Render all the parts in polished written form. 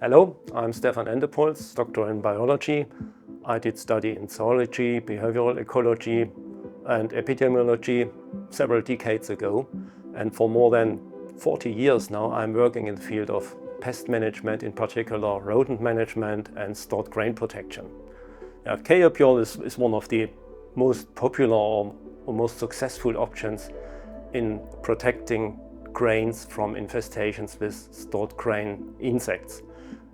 Hello, I'm Stefan Endepuls, doctor in biology. I did study in zoology, behavioral ecology and epidemiology several decades ago. And for more than 40 years now, I'm working in the field of pest management, in particular rodent management and stored grain protection. K-Obiol is one of the most popular or most successful options in protecting grains from infestations with stored grain insects.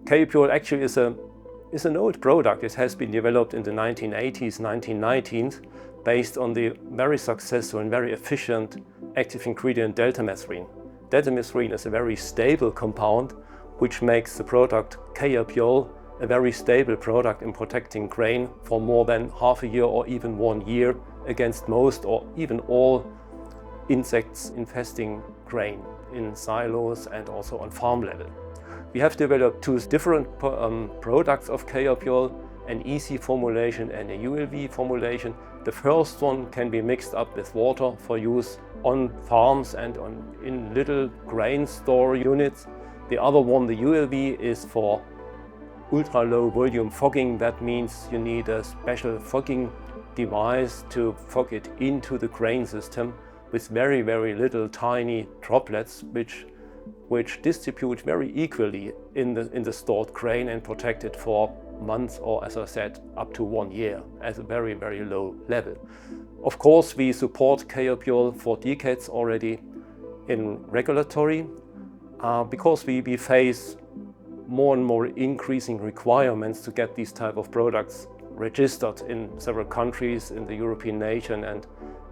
K-Obiol actually is an old product. It has been developed in the 1980s, 1990s, based on the very successful and very efficient active ingredient deltamethrin. Deltamethrin is a very stable compound, which makes the product K-Obiol a very stable product in protecting grain for more than half a year or even 1 year against most or even all insects infesting grain in silos and also on farm level. We have developed two different products of K-Obiol, an easy formulation and a ULV formulation. The first one can be mixed up with water for use on farms and in little grain store units. The other one, the ULV, is for ultra low volume fogging. That means you need a special fogging device to fog it into the grain system with very, very little tiny droplets which distribute very equally in the stored grain and protect it for months or, as I said, up to 1 year at a very, very low level. Of course, we support K-Obiol for decades already in regulatory because we face more and more increasing requirements to get these type of products registered in several countries in the European nation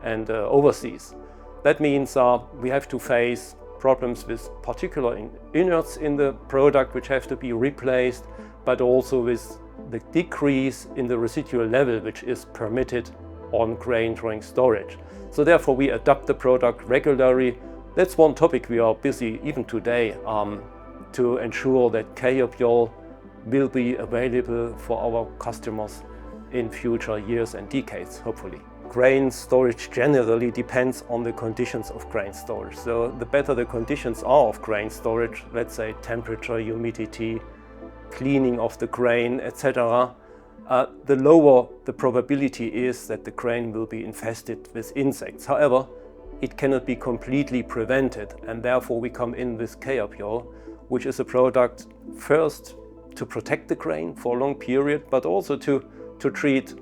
and overseas. That means we have to face problems with particular inerts in the product which have to be replaced, but also with the decrease in the residual level which is permitted on grain during storage. So therefore we adapt the product regularly. That's one topic we are busy even today to ensure that K-Obiol will be available for our customers in future years and decades, hopefully. Grain storage generally depends on the conditions of grain storage. So the better the conditions are of grain storage, let's say temperature, humidity, cleaning of the grain, etc., the lower the probability is that the grain will be infested with insects. However, it cannot be completely prevented, and therefore we come in with K-Obiol, which is a product first to protect the grain for a long period, but also to treat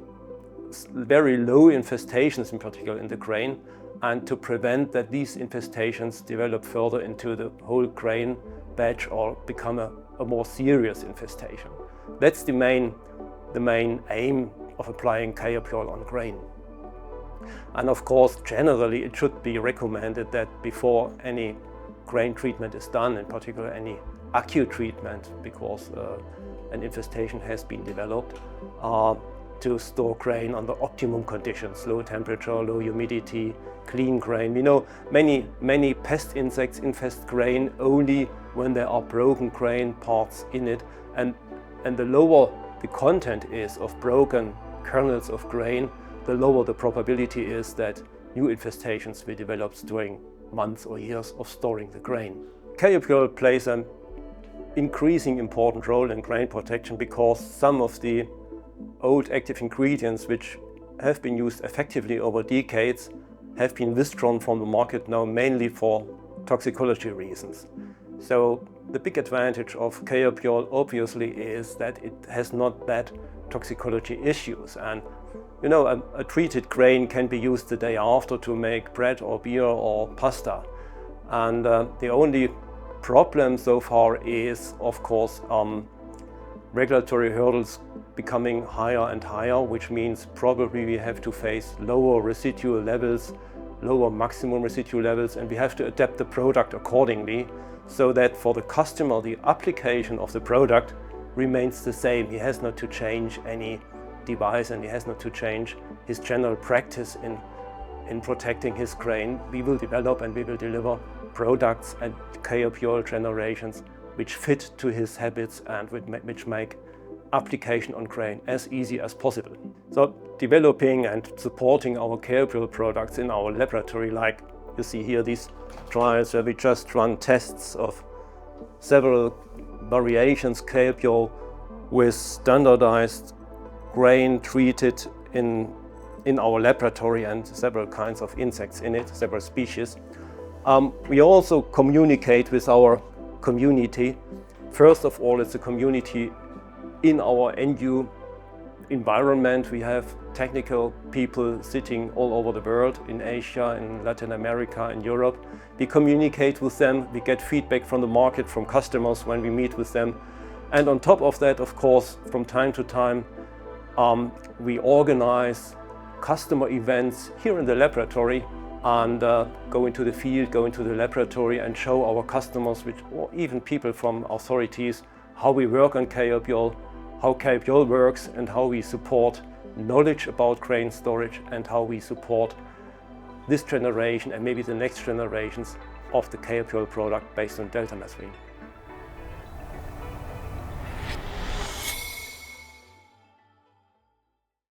very low infestations, in particular in the grain, and to prevent that these infestations develop further into the whole grain batch or become a more serious infestation. That's the main aim of applying K-Obiol on grain. And of course, generally it should be recommended that before any grain treatment is done, in particular any acute treatment, because an infestation has been developed, to store grain under optimum conditions, low temperature, low humidity, clean grain. We know many pest insects infest grain only when there are broken grain parts in it, and the lower the content is of broken kernels of grain, the lower the probability is that new infestations will develop during months or years of storing the grain. K-Obiol plays an increasing important role in grain protection because some of the old active ingredients which have been used effectively over decades have been withdrawn from the market now mainly for toxicology reasons. So the big advantage of K-Obiol obviously is that it has not bad toxicology issues, and you know, a treated grain can be used the day after to make bread or beer or pasta, and the only problem so far is, of course, regulatory hurdles becoming higher and higher, which means probably we have to face lower residual levels, lower maximum residual levels, and we have to adapt the product accordingly so that for the customer the application of the product remains the same. He has not to change any device and he has not to change his general practice in protecting his grain. We will develop and we will deliver products and K-Obiol generations which fit to his habits and which make application on grain as easy as possible. So developing and supporting our K-Obiol products in our laboratory, like you see here, these trials where we just run tests of several variations K-Obiol with standardized grain treated in our laboratory and several kinds of insects in it, several species. We also communicate with our community. First of all, it's a community in our NU environment. We have technical people sitting all over the world, in Asia, in Latin America, in Europe. We communicate with them, we get feedback from the market, from customers when we meet with them. And on top of that, of course, from time to time, we organize customer events here in the laboratory and go into the field, go into the laboratory and show our customers, or even people from authorities, how we work on K-Obiol, how K-Obiol works, and how we support knowledge about grain storage and how we support this generation and maybe the next generations of the K-Obiol product based on delta methylene.